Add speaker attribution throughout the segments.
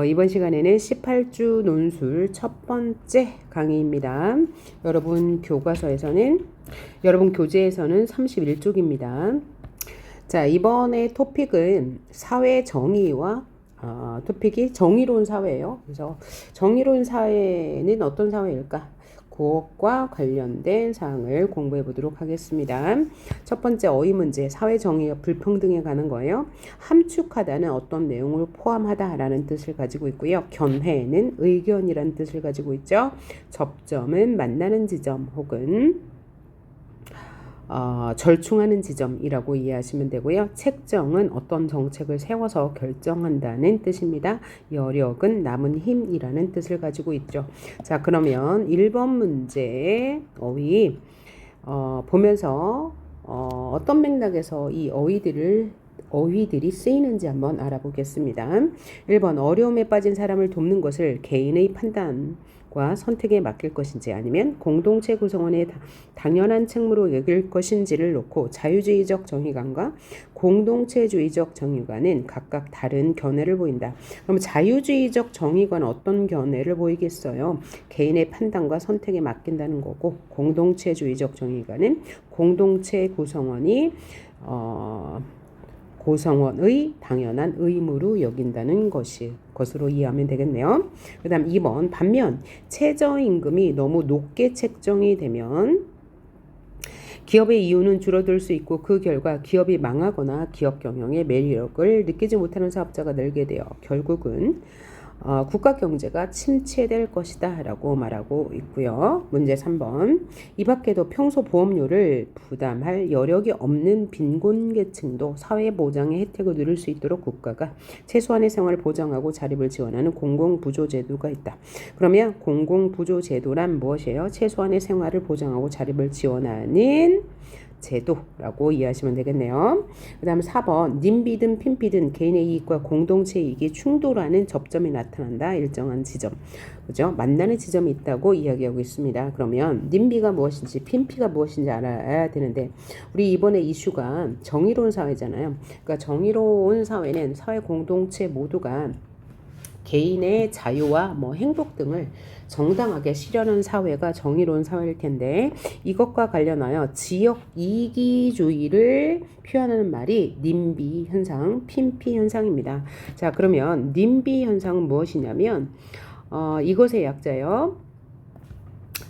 Speaker 1: 이번 시간에는 18주 논술 첫 번째 강의입니다. 여러분 교재에서는 31쪽입니다. 자, 이번에 토픽은 사회 정의와 토픽이 정의로운 사회예요. 그래서 정의로운 사회는 어떤 사회일까? 그것과 관련된 사항을 공부해 보도록 하겠습니다. 첫 번째 어휘 문제, 사회 정의와 불평등에 관한 거예요. 함축하다는 어떤 내용을 포함하다라는 뜻을 가지고 있고요. 견해는 의견이라는 뜻을 가지고 있죠. 접점은 만나는 지점 혹은 절충하는 지점이라고 이해하시면 되고요. 책정은 어떤 정책을 세워서 결정한다는 뜻입니다. 여력은 남은 힘이라는 뜻을 가지고 있죠. 자, 그러면 1번 문제 어휘 보면서 어떤 맥락에서 이 어휘들이 쓰이는지 한번 알아보겠습니다. 1번 어려움에 빠진 사람을 돕는 것을 개인의 판단과 선택에 맡길 것인지 아니면 공동체 구성원의 당연한 책무로 여길 것인지를 놓고 자유주의적 정의관과 공동체주의적 정의관은 각각 다른 견해를 보인다. 그럼 자유주의적 정의관은 어떤 견해를 보이겠어요? 개인의 판단과 선택에 맡긴다는 거고, 공동체주의적 정의관은 공동체 구성원이 고성원의 당연한 의무로 여긴다는 것으로 이해하면 되겠네요. 그 다음 2번 반면 최저임금이 너무 높게 책정이 되면 기업의 이윤은 줄어들 수 있고 그 결과 기업이 망하거나 기업 경영의 매력을 느끼지 못하는 사업자가 늘게 되어 결국은 국가 경제가 침체될 것이다 라고 말하고 있고요. 문제 3번 이 밖에도 평소 보험료를 부담할 여력이 없는 빈곤계층도 사회보장의 혜택을 누릴 수 있도록 국가가 최소한의 생활을 보장하고 자립을 지원하는 공공부조제도가 있다. 그러면 공공부조제도란 무엇이에요? 최소한의 생활을 보장하고 자립을 지원하는 제도라고 이해하시면 되겠네요. 그 다음 4번 님비든 핀비든 개인의 이익과 공동체 이익이 충돌하는 접점이 나타난다. 일정한 지점. 그죠? 만나는 지점이 있다고 이야기하고 있습니다. 그러면 님비가 무엇인지 핀피가 무엇인지 알아야 되는데 우리 이번에 이슈가 정의로운 사회잖아요. 그러니까 정의로운 사회는 사회 공동체 모두가 개인의 자유와 행복 등을 정당하게 실현하는 사회가 정의로운 사회일 텐데 이것과 관련하여 지역 이기주의를 표현하는 말이 님비 현상, 핀피 현상입니다. 자, 그러면 님비 현상은 무엇이냐면 이것의 약자요.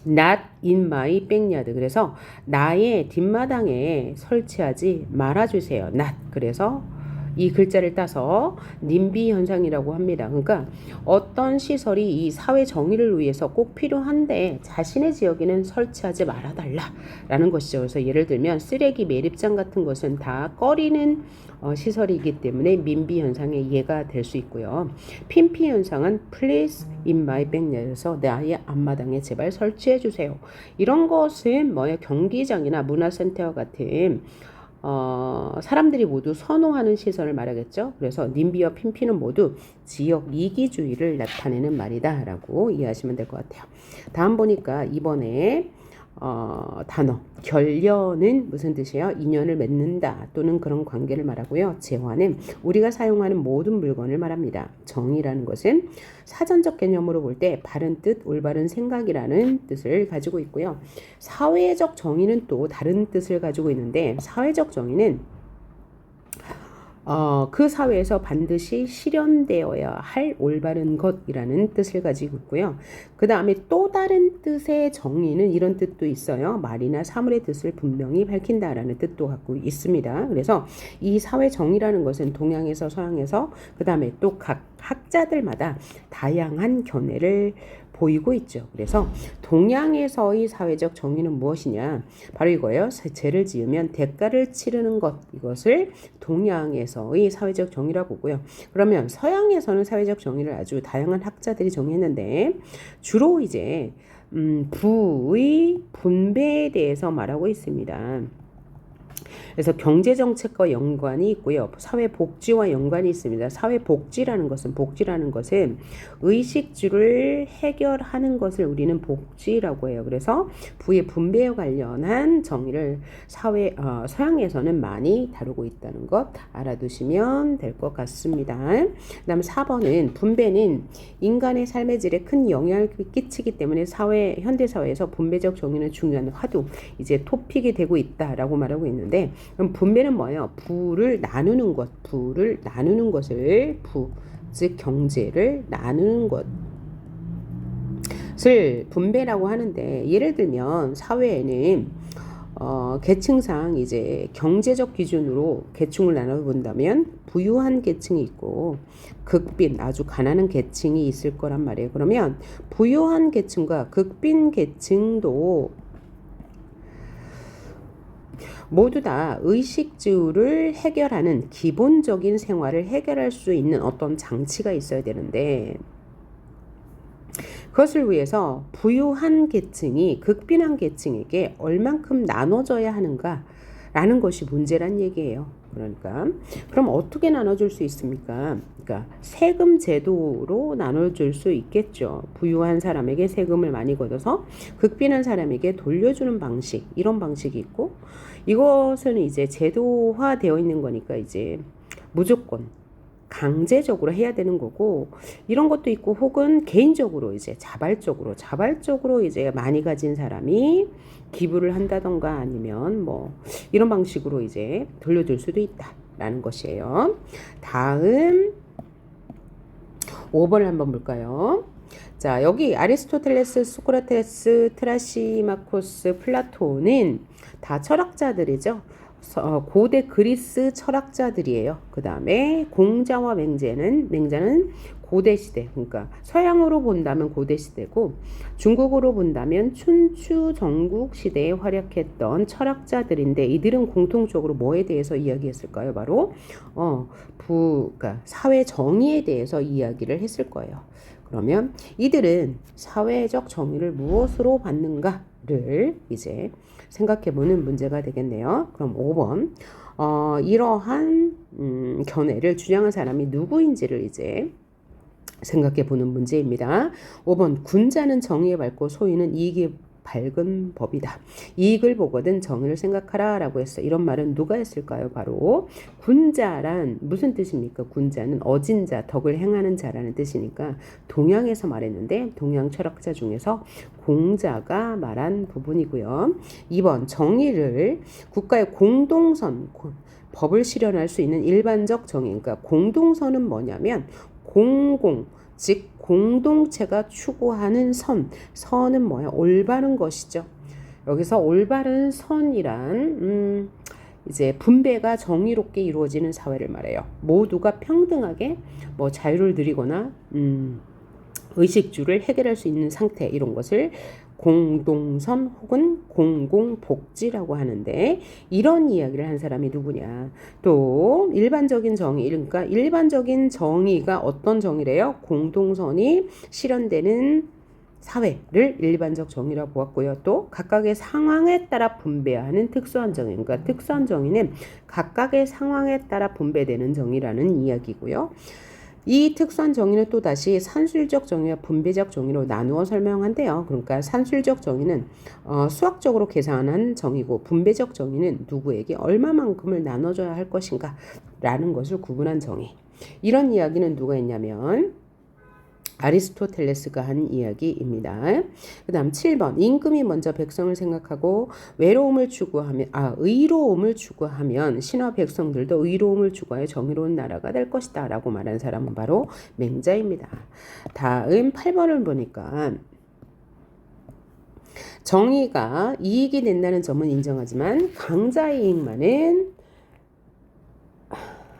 Speaker 1: Not in my backyard. 그래서 나의 뒷마당에 설치하지 말아주세요. Not. 그래서 이 글자를 따서 님비 현상이라고 합니다. 그러니까 어떤 시설이 이 사회 정의를 위해서 꼭 필요한데 자신의 지역에는 설치하지 말아달라라는 것이죠. 그래서 예를 들면 쓰레기 매립장 같은 것은 다 꺼리는 시설이기 때문에 민비 현상의 예가 될 수 있고요. 핀피 현상은 please in my backyard에서 나의 앞마당에 제발 설치해 주세요. 이런 것은 경기장이나 문화센터와 같은 사람들이 모두 선호하는 시설을 말하겠죠. 그래서 님비와 핀피는 모두 지역 이기주의를 나타내는 말이다 라고 이해하시면 될 것 같아요. 다음 보니까 이번에 단어 결연은 무슨 뜻이에요? 인연을 맺는다 또는 그런 관계를 말하고요. 재화는 우리가 사용하는 모든 물건을 말합니다. 정의라는 것은 사전적 개념으로 볼 때 바른 뜻, 올바른 생각이라는 뜻을 가지고 있고요. 사회적 정의는 또 다른 뜻을 가지고 있는데 사회적 정의는 그 사회에서 반드시 실현되어야 할 올바른 것이라는 뜻을 가지고 있고요. 그 다음에 또 다른 뜻의 정의는 이런 뜻도 있어요. 말이나 사물의 뜻을 분명히 밝힌다라는 뜻도 갖고 있습니다. 그래서 이 사회 정의라는 것은 동양에서 서양에서 그 다음에 또 각 학자들마다 다양한 견해를 보이고 있죠. 그래서 동양에서의 사회적 정의는 무엇이냐? 바로 이거예요. 죄를 지으면 대가를 치르는 것. 이것을 동양에서의 사회적 정의라고 보고요. 그러면 서양에서는 사회적 정의를 아주 다양한 학자들이 정의했는데 주로 이제 부의 분배에 대해서 말하고 있습니다. 그래서 경제정책과 연관이 있고요. 사회복지와 연관이 있습니다. 사회복지라는 것은 의식주를 해결하는 것을 우리는 복지라고 해요. 그래서 부의 분배에 관련한 정의를 서양에서는 많이 다루고 있다는 것 알아두시면 될 것 같습니다. 그 다음 4번은 분배는 인간의 삶의 질에 큰 영향을 끼치기 때문에 현대사회에서 분배적 정의는 중요한 화두, 이제 토픽이 되고 있다라고 말하고 있는데, 그럼 분배는 뭐예요? 부를 나누는 것을 즉 경제를 나누는 것을 분배라고 하는데, 예를 들면 사회에는 계층상 이제 경제적 기준으로 계층을 나눠본다면 부유한 계층이 있고 극빈 아주 가난한 계층이 있을 거란 말이에요. 그러면 부유한 계층과 극빈 계층도 모두 다 의식주를 해결하는 기본적인 생활을 해결할 수 있는 어떤 장치가 있어야 되는데, 그것을 위해서 부유한 계층이 극빈한 계층에게 얼만큼 나눠줘야 하는가라는 것이 문제란 얘기예요. 그러니까 그럼 어떻게 나눠줄 수 있습니까? 그러니까 세금 제도로 나눠줄 수 있겠죠. 부유한 사람에게 세금을 많이 걷어서 극빈한 사람에게 돌려주는 방식, 이런 방식이 있고, 이것은 이제 제도화되어 있는 거니까 이제 무조건 강제적으로 해야 되는 거고, 이런 것도 있고, 혹은 개인적으로 이제 자발적으로 이제 많이 가진 사람이 기부를 한다던가 아니면 뭐 이런 방식으로 이제 돌려줄 수도 있다라는 것이에요. 다음 5번을 한번 볼까요? 자, 여기 아리스토텔레스, 소크라테스, 트라시마코스, 플라톤은 다 철학자들이죠. 고대 그리스 철학자들이에요. 그 다음에 공자와 맹자는 고대 시대, 그러니까 서양으로 본다면 고대 시대고, 중국으로 본다면 춘추 전국 시대에 활약했던 철학자들인데, 이들은 공통적으로 뭐에 대해서 이야기했을까요? 바로 그러니까 사회 정의에 대해서 이야기를 했을 거예요. 그러면 이들은 사회적 정의를 무엇으로 받는가를 이제 생각해보는 문제가 되겠네요. 그럼 5번 이러한 견해를 주장한 사람이 누구인지를 이제 생각해보는 문제입니다. 5번 군자는 정의에 밝고 소유는 이익에 밝은 법이다. 이익을 보거든 정의를 생각하라 라고 했어. 이런 말은 누가 했을까요? 바로 군자란 무슨 뜻입니까? 군자는 어진 자, 덕을 행하는 자라는 뜻이니까 동양에서 말했는데, 동양 철학자 중에서 공자가 말한 부분이고요. 2번 정의를 국가의 공동선, 법을 실현할 수 있는 일반적 정의, 그러니까 공동선은 뭐냐면 즉 공동체가 추구하는 선은 뭐야? 올바른 것이죠. 여기서 올바른 선이란 이제 분배가 정의롭게 이루어지는 사회를 말해요. 모두가 평등하게 뭐 자유를 누리거나 의식주를 해결할 수 있는 상태, 이런 것을 공동선 혹은 공공복지라고 하는데, 이런 이야기를 한 사람이 누구냐? 또 일반적인 정의, 그러니까 일반적인 정의가 어떤 정의래요? 공동선이 실현되는 사회를 일반적 정의라고 보았고요. 또 각각의 상황에 따라 분배하는 특수한 정의, 그러니까 특수한 정의는 각각의 상황에 따라 분배되는 정의라는 이야기고요. 이 특수한 정의는 또다시 산술적 정의와 분배적 정의로 나누어 설명한대요. 그러니까 산술적 정의는 수학적으로 계산한 정의고, 분배적 정의는 누구에게 얼마만큼을 나눠줘야 할 것인가 라는 것을 구분한 정의. 이런 이야기는 누가 했냐면 아리스토텔레스가 한 이야기입니다. 그 다음 7번 임금이 먼저 백성을 생각하고 의로움을 추구하면 신하 백성들도 의로움을 추구하여 정의로운 나라가 될 것이다 라고 말한 사람은 바로 맹자입니다. 다음 8번을 보니까 정의가 이익이 된다는 점은 인정하지만 강자의 이익만은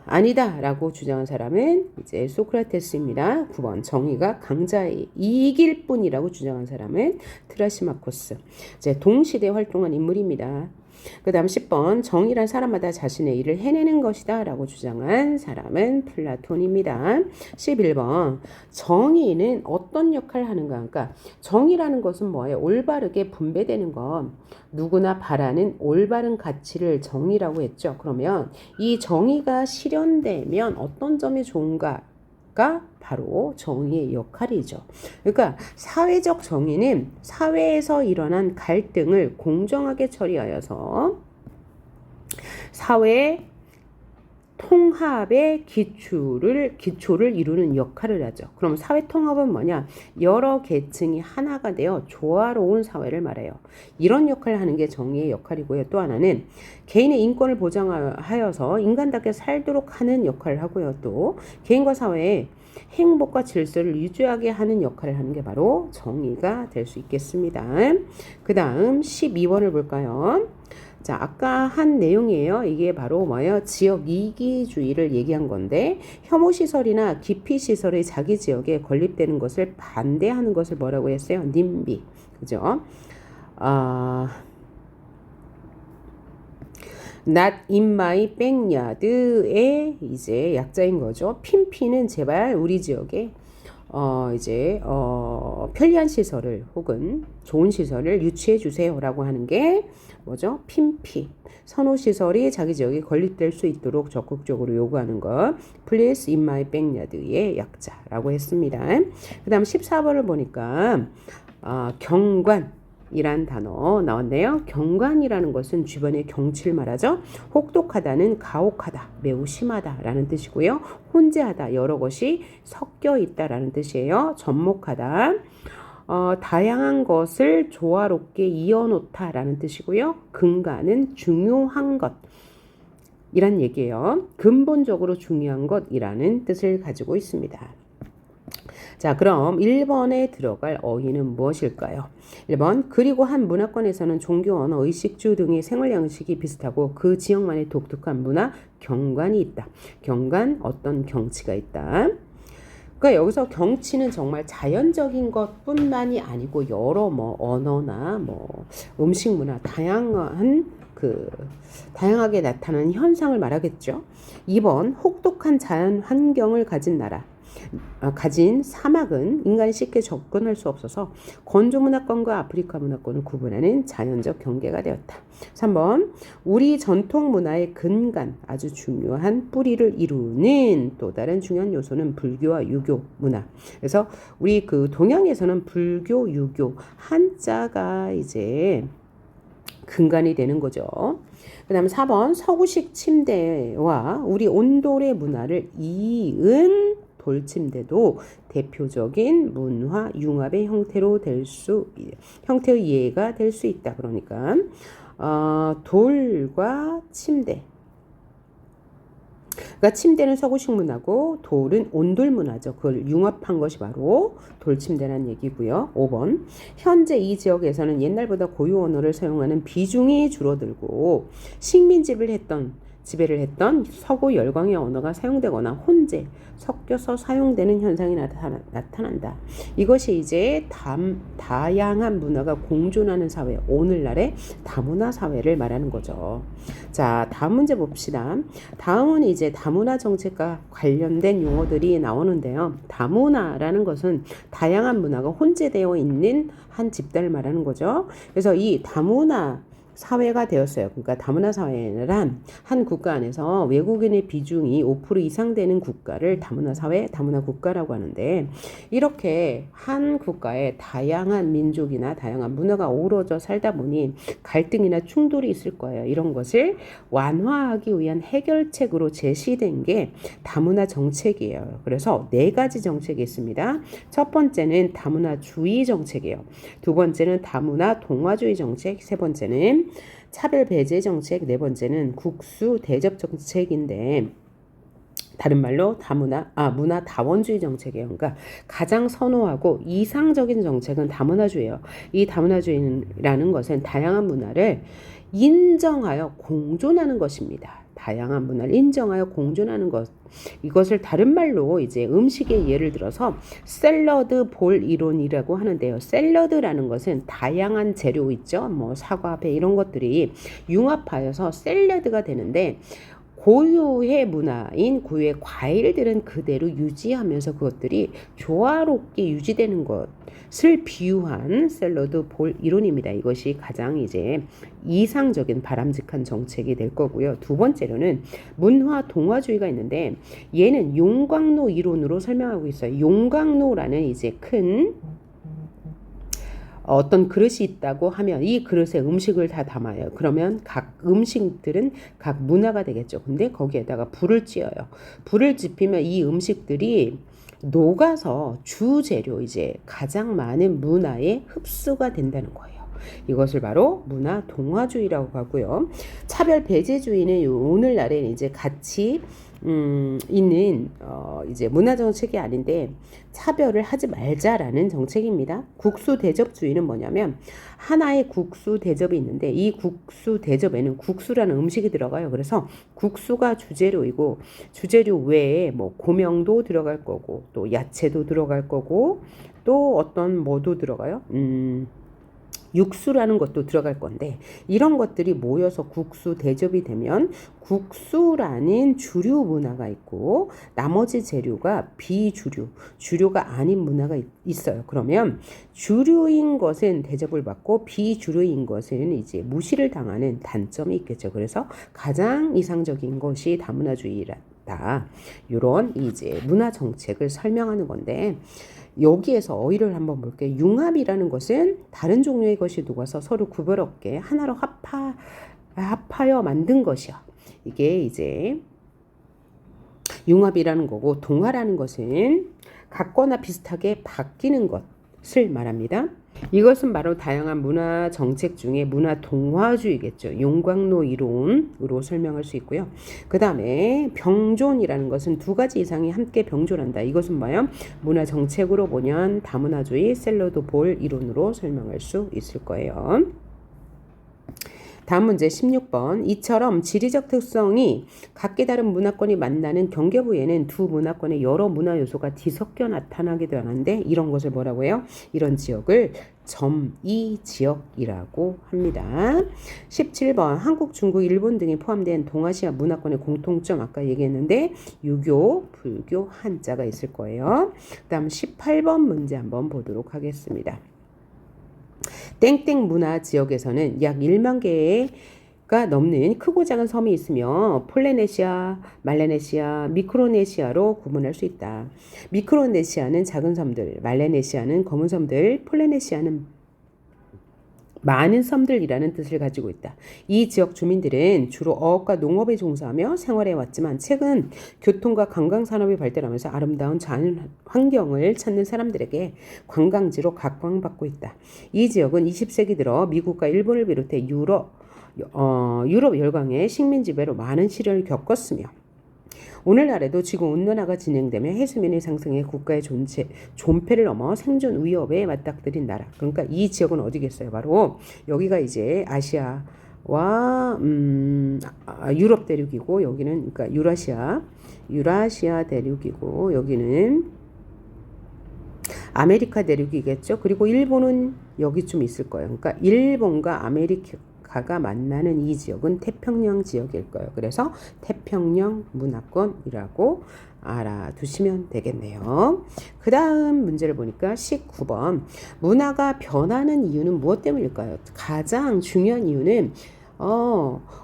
Speaker 1: 아니다 라고 주장한 사람은 이제 소크라테스입니다. 9번 정의가 강자의 이익일 뿐이라고 주장한 사람은 트라시마코스. 이제 동시대 활동한 인물입니다. 그 다음 10번 정의란 사람마다 자신의 일을 해내는 것이다 라고 주장한 사람은 플라톤입니다. 11번 정의는 어떤 역할을 하는가. 그러니까 정의라는 것은 뭐예요? 올바르게 분배되는 것. 누구나 바라는 올바른 가치를 정의라고 했죠. 그러면 이 정의가 실현되면 어떤 점이 좋은가가 바로 정의의 역할이죠. 그러니까 사회적 정의는 사회에서 일어난 갈등을 공정하게 처리하여서 사회 통합의 기초를 이루는 역할을 하죠. 그럼 사회 통합은 뭐냐? 여러 계층이 하나가 되어 조화로운 사회를 말해요. 이런 역할을 하는 게 정의의 역할이고요. 또 하나는 개인의 인권을 보장하여서 인간답게 살도록 하는 역할을 하고요. 또 개인과 사회의 행복과 질서를 유지하게 하는 역할을 하는 게 바로 정의가 될 수 있겠습니다. 그 다음 12번을 볼까요? 자, 아까 한 내용이에요. 이게 바로 뭐예요? 지역 이기주의를 얘기한 건데 혐오시설이나 기피시설의 자기 지역에 건립되는 것을 반대하는 것을 뭐라고 했어요? 님비. 그죠? Not in my backyard의 이제 약자인 거죠. 핀피는 제발 우리 지역에 편리한 시설을 혹은 좋은 시설을 유치해 주세요라고 하는 게 뭐죠? 핀피. 선호 시설이 자기 지역에 건립될 수 있도록 적극적으로 요구하는 것. Please in my backyard의 약자라고 했습니다. 그 다음 14번을 보니까 경관이란 단어 나왔네요. 경관이라는 것은 주변의 경치를 말하죠. 혹독하다는 가혹하다, 매우 심하다라는 뜻이고요. 혼재하다, 여러 것이 섞여 있다라는 뜻이에요. 접목하다, 다양한 것을 조화롭게 이어놓다라는 뜻이고요. 근간은 중요한 것 이란 얘기예요. 근본적으로 중요한 것이라는 뜻을 가지고 있습니다. 자, 그럼 1번에 들어갈 어휘는 무엇일까요? 1번, 그리고 한 문화권에서는 종교, 언어, 의식주 등의 생활 양식이 비슷하고 그 지역만의 독특한 문화, 경관이 있다. 경관, 어떤 경치가 있다. 그러니까 여기서 경치는 정말 자연적인 것뿐만이 아니고 여러 언어나 음식 문화, 다양하게 나타나는 현상을 말하겠죠. 2번, 혹독한 자연 환경을 가진 사막은 인간이 쉽게 접근할 수 없어서 건조 문화권과 아프리카 문화권을 구분하는 자연적 경계가 되었다. 3번, 우리 전통 문화의 근간, 아주 중요한 뿌리를 이루는 또 다른 중요한 요소는 불교와 유교 문화. 그래서 우리 동양에서는 불교, 유교 한자가 이제 근간이 되는 거죠. 그 다음에 4번, 서구식 침대와 우리 온돌의 문화를 이은 돌침대도 대표적인 문화 융합의 형태의 예가 될 수 있다. 그러니까 돌과 침대. 그러니까 침대는 서구식 문화고 돌은 온돌 문화죠. 그걸 융합한 것이 바로 돌침대라는 얘기고요. 5번, 현재 이 지역에서는 옛날보다 고유 언어를 사용하는 비중이 줄어들고 지배를 했던 서구 열강의 언어가 사용되거나 혼재, 섞여서 사용되는 현상이 나타난다. 이것이 이제 다양한 문화가 공존하는 사회, 오늘날의 다문화 사회를 말하는 거죠. 자, 다음 문제 봅시다. 다음은 이제 다문화 정책과 관련된 용어들이 나오는데요. 다문화라는 것은 다양한 문화가 혼재되어 있는 한 집단을 말하는 거죠. 그래서 이 다문화 사회가 되었어요. 그러니까 다문화 사회란 한 국가 안에서 외국인의 비중이 5% 이상 되는 국가를 다문화 사회, 다문화 국가라고 하는데, 이렇게 한 국가에 다양한 민족이나 다양한 문화가 어우러져 살다 보니 갈등이나 충돌이 있을 거예요. 이런 것을 완화하기 위한 해결책으로 제시된 게 다문화 정책이에요. 그래서 4가지 정책이 있습니다. 첫 번째는 다문화주의 정책이에요. 두 번째는 다문화 동화주의 정책, 세 번째는 차별 배제 정책, 네 번째는 국수 대접 정책인데, 다른 말로 문화 다원주의 정책이에요. 그러니까 가장 선호하고 이상적인 정책은 다문화주의예요. 이 다문화주의라는 것은 다양한 문화를 인정하여 공존하는 것입니다. 다양한 문화를 인정하여 공존하는 것. 이것을 다른 말로 이제 음식의 예를 들어서 샐러드 볼 이론이라고 하는데요. 샐러드라는 것은 다양한 재료 있죠. 뭐 사과, 배 이런 것들이 융합하여서 샐러드가 되는데 고유의 문화인 고유의 과일들은 그대로 유지하면서 그것들이 조화롭게 유지되는 것을 비유한 샐러드 볼 이론입니다. 이것이 가장 이제 이상적인 바람직한 정책이 될 거고요. 두 번째로는 문화 동화주의가 있는데 얘는 용광로 이론으로 설명하고 있어요. 용광로라는 이제 큰 어떤 그릇이 있다고 하면 이 그릇에 음식을 다 담아요. 그러면 각 음식들은 각 문화가 되겠죠. 근데 거기에다가 불을 찌어요. 불을 지피면 이 음식들이 녹아서 주재료 이제 가장 많은 문화에 흡수가 된다는 거예요. 이것을 바로 문화 동화주의라고 하고요. 차별 배제주의는 오늘날에 이제 같이 있는 이제 문화 정책이 아닌데 차별을 하지 말자라는 정책입니다. 국수 대접주의는 뭐냐면 하나의 국수 대접이 있는데 이 국수 대접에는 국수라는 음식이 들어가요. 그래서 국수가 주재료이고 주재료 외에 뭐 고명도 들어갈 거고 또 야채도 들어갈 거고 또 어떤 뭐도 들어가요. 육수라는 것도 들어갈 건데 이런 것들이 모여서 국수 대접이 되면 국수라는 주류 문화가 있고 나머지 재료가 비주류, 주류가 아닌 문화가 있어요. 그러면 주류인 것은 대접을 받고 비주류인 것은 이제 무시를 당하는 단점이 있겠죠. 그래서 가장 이상적인 것이 다문화주의다. 이런 이제 문화 정책을 설명하는 건데 여기에서 어휘를 한번 볼게요. 융합이라는 것은 다른 종류의 것이 녹아서 서로 구별 없게 하나로 합하여 만든 것이야. 이게 이제 융합이라는 거고 동화라는 것은 같거나 비슷하게 바뀌는 것을 말합니다. 이것은 바로 다양한 문화 정책 중에 문화 동화주의겠죠. 용광로 이론으로 설명할 수 있고요. 그 다음에 병존이라는 것은 두 가지 이상이 함께 병존한다. 이것은 뭐예요? 문화 정책으로 보면 다문화주의 샐러드 볼 이론으로 설명할 수 있을 거예요. 다음 문제 16번. 이처럼 지리적 특성이 각기 다른 문화권이 만나는 경계부에는 두 문화권의 여러 문화 요소가 뒤섞여 나타나기도 하는데 이런 것을 뭐라고 해요? 이런 지역을 점이 지역이라고 합니다. 17번. 한국, 중국, 일본 등이 포함된 동아시아 문화권의 공통점 아까 얘기했는데 유교, 불교, 한자가 있을 거예요. 그 다음 18번 문제 한번 보도록 하겠습니다. 땡땡 문화 지역에서는 약 1만 개가 넘는 크고 작은 섬이 있으며 폴리네시아, 말레네시아, 미크로네시아로 구분할 수 있다. 미크로네시아는 작은 섬들, 말레네시아는 검은 섬들, 폴리네시아는 많은 섬들이라는 뜻을 가지고 있다. 이 지역 주민들은 주로 어업과 농업에 종사하며 생활해 왔지만 최근 교통과 관광 산업이 발달하면서 아름다운 자연 환경을 찾는 사람들에게 관광지로 각광받고 있다. 이 지역은 20세기 들어 미국과 일본을 비롯해 유럽 열강의 식민 지배로 많은 시련을 겪었으며 오늘날에도 지구 온난화가 진행되며 해수면의 상승에 국가의 존폐를 넘어 생존 위협에 맞닥뜨린 나라. 그러니까 이 지역은 어디겠어요? 바로 여기가 이제 아시아와 유럽 대륙이고 여기는 그러니까 유라시아 대륙이고 여기는 아메리카 대륙이겠죠. 그리고 일본은 여기쯤 있을 거예요. 그러니까 일본과 아메리카가 만나는 이 지역은 태평양 지역일 거예요. 그래서 태평양 문화권이라고 알아두시면 되겠네요. 그 다음 문제를 보니까 19번. 문화가 변하는 이유는 무엇 때문일까요? 가장 중요한 이유는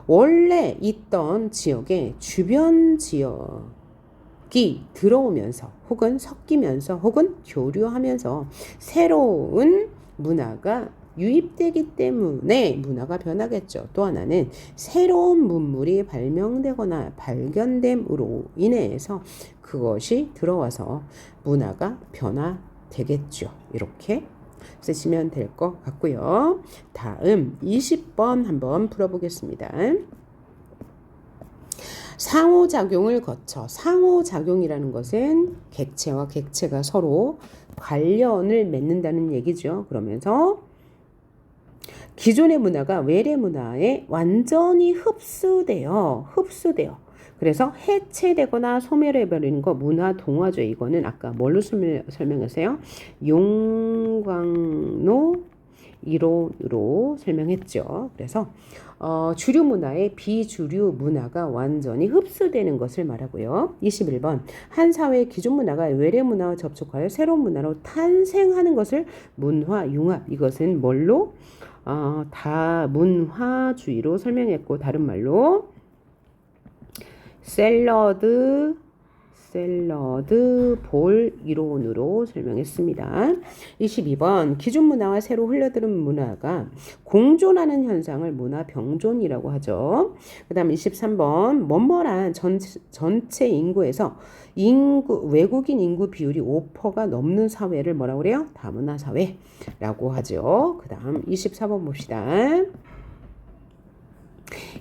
Speaker 1: 원래 있던 지역의 주변 지역이 들어오면서 혹은 섞이면서 혹은 교류하면서 새로운 문화가 유입되기 때문에 문화가 변하겠죠. 또 하나는 새로운 문물이 발명되거나 발견됨으로 인해서 그것이 들어와서 문화가 변화되겠죠. 이렇게 쓰시면 될 것 같고요. 다음 20번 한번 풀어보겠습니다. 상호작용을 거쳐. 상호작용이라는 것은 객체와 객체가 서로 관련을 맺는다는 얘기죠. 그러면서 기존의 문화가 외래 문화에 완전히 흡수돼요. 그래서 해체되거나 소멸해버리는 거 문화 동화죠. 이거는 아까 뭘로 설명했어요? 용광로 이론으로 설명했죠. 그래서 주류 문화에 비주류 문화가 완전히 흡수되는 것을 말하고요. 21번 한 사회의 기존 문화가 외래 문화와 접촉하여 새로운 문화로 탄생하는 것을 문화융합. 이것은 뭘로? 다문화주의로 설명했고 다른 말로 샐러드 볼 이론으로 설명했습니다. 22번 기존 문화와 새로 흘러들은 문화가 공존하는 현상을 문화 병존이라고 하죠. 그 다음 23번 뭐뭐란 전체 인구에서 외국인 인구 비율이 5%가 넘는 사회를 뭐라고 그래요? 다문화 사회라고 하죠. 그 다음 24번 봅시다.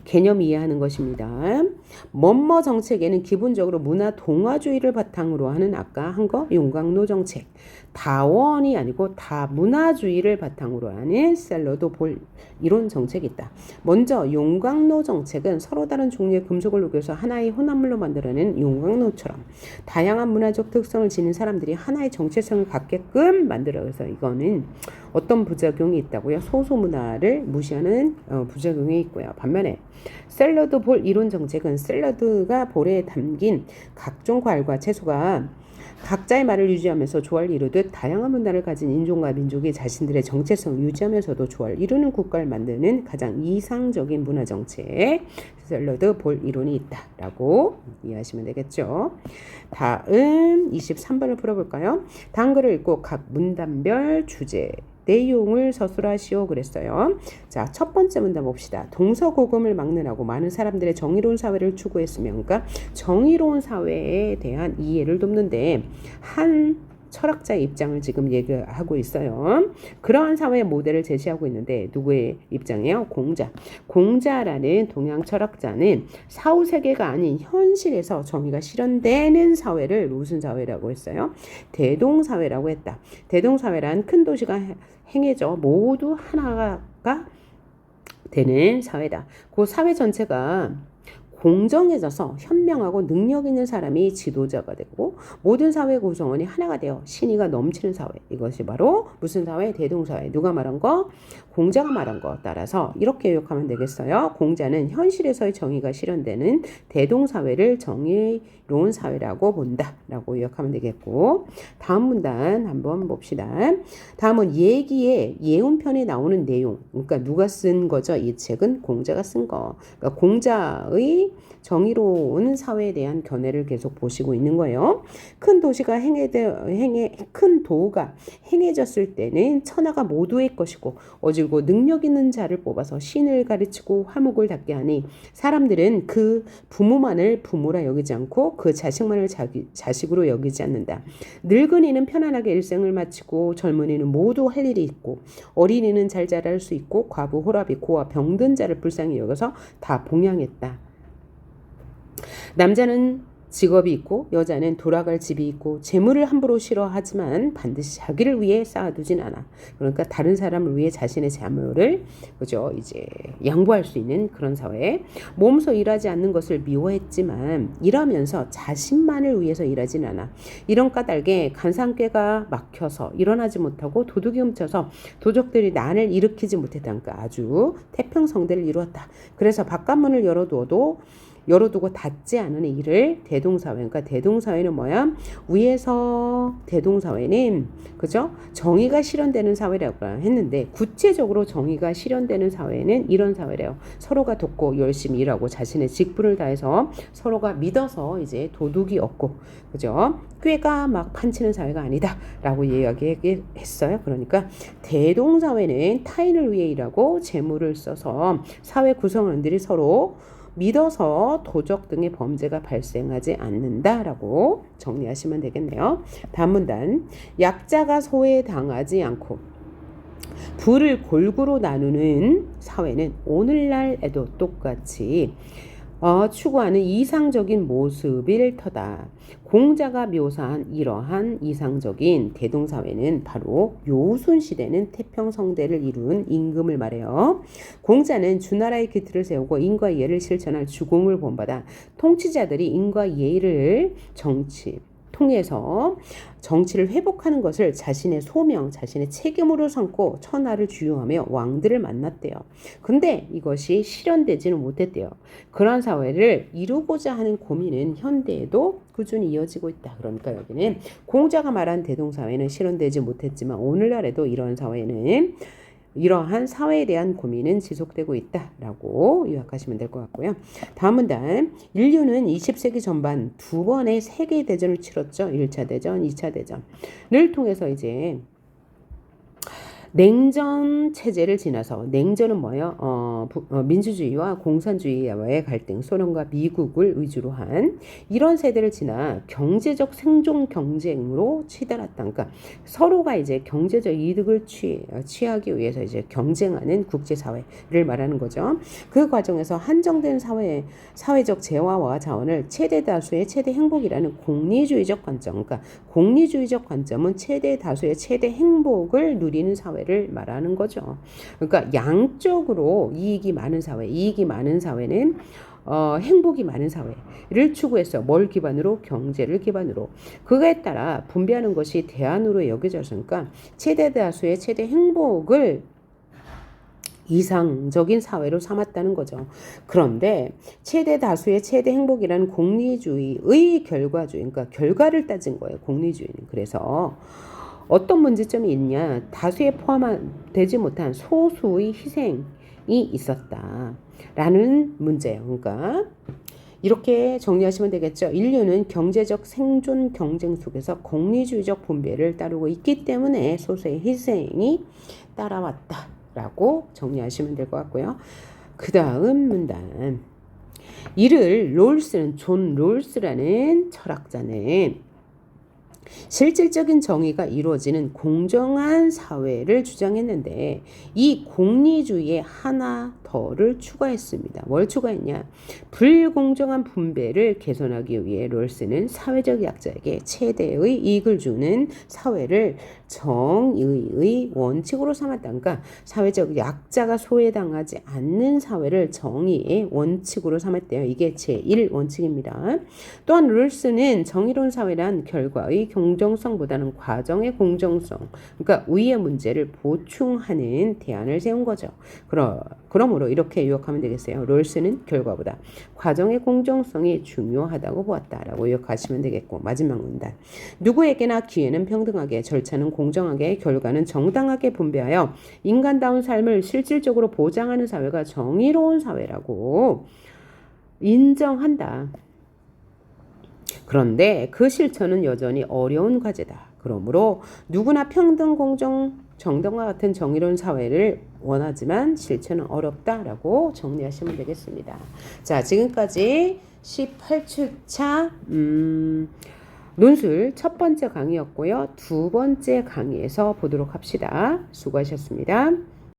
Speaker 1: 개념 이해하는 것입니다. 뭐뭐 정책에는 기본적으로 문화 동화주의를 바탕으로 하는 아까 한 거 용광로 정책. 다원이 아니고 다문화주의를 바탕으로 하는 샐러드 볼 이론 정책이 있다. 먼저 용광로 정책은 서로 다른 종류의 금속을 녹여서 하나의 혼합물로 만들어낸 용광로처럼 다양한 문화적 특성을 지닌 사람들이 하나의 정체성을 갖게끔 만들어서 이거는 어떤 부작용이 있다고요? 소수 문화를 무시하는 부작용이 있고요. 반면에 샐러드 볼 이론 정책은 샐러드가 볼에 담긴 각종 과일과 채소가 각자의 말을 유지하면서 조화를 이루듯 다양한 문화를 가진 인종과 민족이 자신들의 정체성을 유지하면서도 조화를 이루는 국가를 만드는 가장 이상적인 문화 정책 샐러드 볼 이론이 있다라고 이해하시면 되겠죠. 다음 23번을 풀어볼까요? 다음 글을 읽고 각 문단별 주제 내용을 서술하시오 그랬어요. 자, 첫 번째 문단 봅시다. 동서고금을 막론하고 많은 사람들의 정의로운 사회를 추구했으며 그러니까 정의로운 사회에 대한 이해를 돕는데 한 철학자의 입장을 지금 얘기하고 있어요. 그러한 사회의 모델을 제시하고 있는데 누구의 입장이에요? 공자라는 동양 철학자는 사후세계가 아닌 현실에서 정의가 실현되는 사회를 무슨 사회라고 했어요? 대동사회라고 했다. 대동사회란 큰 도시가 행해져 모두 하나가 되는 사회다. 그 사회 전체가 공정해져서 현명하고 능력 있는 사람이 지도자가 되고 모든 사회 구성원이 하나가 되어 신의가 넘치는 사회. 이것이 바로 무슨 사회? 대동사회. 누가 말한 거? 공자가 말한 거. 따라서 이렇게 요약하면 되겠어요. 공자는 현실에서의 정의가 실현되는 대동사회를 정의로운 사회라고 본다. 라고 요약하면 되겠고 다음 문단 한번 봅시다. 다음은 예기의 예운편에 나오는 내용. 그러니까 누가 쓴 거죠? 이 책은 공자가 쓴 거. 그러니까 공자의 정의로운 사회에 대한 견해를 계속 보시고 있는 거예요. 큰 도가 행해졌을 때는 천하가 모두의 것이고 어질고 능력 있는 자를 뽑아서 신을 가르치고 화목을 닦게 하니 사람들은 그 부모만을 부모라 여기지 않고 그 자식만을 자식으로 여기지 않는다. 늙은이는 편안하게 일생을 마치고 젊은이는 모두 할 일이 있고 어린이는 잘 자랄 수 있고 과부, 호랍이, 고아, 병든 자를 불쌍히 여겨서 다 봉양했다. 남자는 직업이 있고 여자는 돌아갈 집이 있고 재물을 함부로 싫어하지만 반드시 자기를 위해 쌓아두진 않아. 그러니까 다른 사람을 위해 자신의 재물을 그죠 이제 양보할 수 있는 그런 사회. 몸소 일하지 않는 것을 미워했지만 일하면서 자신만을 위해서 일하진 않아. 이런 까닭에 간상께가 막혀서 일어나지 못하고 도둑이 훔쳐서 도적들이 난을 일으키지 못했다니까 아주 태평성대를 이루었다. 그래서 바깥문을 열어두고 닫지 않은 일을 대동사회. 그러니까 대동사회는 뭐야? 위에서 대동사회는 그죠? 정의가 실현되는 사회라고 했는데 구체적으로 정의가 실현되는 사회는 이런 사회래요. 서로가 돕고 열심히 일하고 자신의 직분을 다해서 서로가 믿어서 이제 도둑이 없고 그죠? 꾀가 막 판치는 사회가 아니다라고 이야기했어요. 그러니까 대동사회는 타인을 위해 일하고 재물을 써서 사회 구성원들이 서로 믿어서 도적 등의 범죄가 발생하지 않는다라고 정리하시면 되겠네요. 다음 문단. 약자가 소외당하지 않고 부를 골고루 나누는 사회는 오늘날에도 똑같이 추구하는 이상적인 모습일 터다. 공자가 묘사한 이러한 이상적인 대동사회는 바로 요순시대는 태평성대를 이룬 임금을 말해요. 공자는 주나라의 기틀을 세우고 인과 예를 실천할 주공을 본받아 통치자들이 인과 예를 통해서 정치를 회복하는 것을 자신의 소명, 자신의 책임으로 삼고 천하를 주유하며 왕들을 만났대요. 근데 이것이 실현되지는 못했대요. 그러한 사회를 이루고자 하는 고민은 현대에도 꾸준히 이어지고 있다. 그러니까 여기는 공자가 말한 대동사회는 실현되지 못했지만 오늘날에도 이러한 사회에 대한 고민은 지속되고 있다라고 요약하시면 될 것 같고요. 다음 문단. 인류는 20세기 전반 두 번의 세계대전을 치렀죠. 1차 대전, 2차 대전을 통해서 이제 냉전 체제를 지나서 냉전은 뭐예요? 민주주의와 공산주의와의 갈등, 소련과 미국을 위주로 한 이런 세대를 지나 경제적 생존 경쟁으로 치달았다. 그러니까 서로가 이제 경제적 이득을 취하기 위해서 이제 경쟁하는 국제사회를 말하는 거죠. 그 과정에서 한정된 사회적 재화와 자원을 최대 다수의 최대 행복이라는 공리주의적 관점, 그러니까 공리주의적 관점은 최대 다수의 최대 행복을 누리는 사회를 말하는 거죠. 그러니까 양적으로 이익이 많은 사회는 행복이 많은 사회를 추구해서 뭘 기반으로? 경제를 기반으로. 그거에 따라 분배하는 것이 대안으로 여겨졌으니까 최대 다수의 최대 행복을 이상적인 사회로 삼았다는 거죠. 그런데 최대 다수의 최대 행복이라는 공리주의의 결과주의, 그러니까 결과를 따진 거예요. 공리주의는. 그래서 어떤 문제점이 있냐? 다수에 포함되지 못한 소수의 희생이 있었다라는 문제예요. 그러니까 이렇게 정리하시면 되겠죠. 인류는 경제적 생존 경쟁 속에서 공리주의적 분배를 따르고 있기 때문에 소수의 희생이 따라왔다라고 정리하시면 될 것 같고요. 그 다음 문단. 이를 존 롤스라는 철학자는 실질적인 정의가 이루어지는 공정한 사회를 주장했는데 이 공리주의에 하나 더를 추가했습니다. 뭘 추가했냐? 불공정한 분배를 개선하기 위해 롤스는 사회적 약자에게 최대의 이익을 주는 사회를 정의의 원칙으로 삼았다. 그러니까 사회적 약자가 소외당하지 않는 사회를 정의의 원칙으로 삼았대요. 이게 제1원칙입니다. 또한 롤스는 정의로운 사회란 결과의 공정성보다는 과정의 공정성, 그러니까 위의 문제를 보충하는 대안을 세운 거죠. 그러므로 이렇게 요약하면 되겠어요. 롤스는 결과보다 과정의 공정성이 중요하다고 보았다라고 요약하시면 되겠고, 마지막 문단. 누구에게나 기회는 평등하게, 절차는 공정하게, 결과는 정당하게 분배하여 인간다운 삶을 실질적으로 보장하는 사회가 정의로운 사회라고 인정한다. 그런데 그 실천은 여전히 어려운 과제다. 그러므로 누구나 평등, 공정, 정당과 같은 정의로운 사회를 원하지만 실천은 어렵다라고 정리하시면 되겠습니다. 자, 지금까지 18주차 논술 첫 번째 강의였고요. 두 번째 강의에서 보도록 합시다. 수고하셨습니다.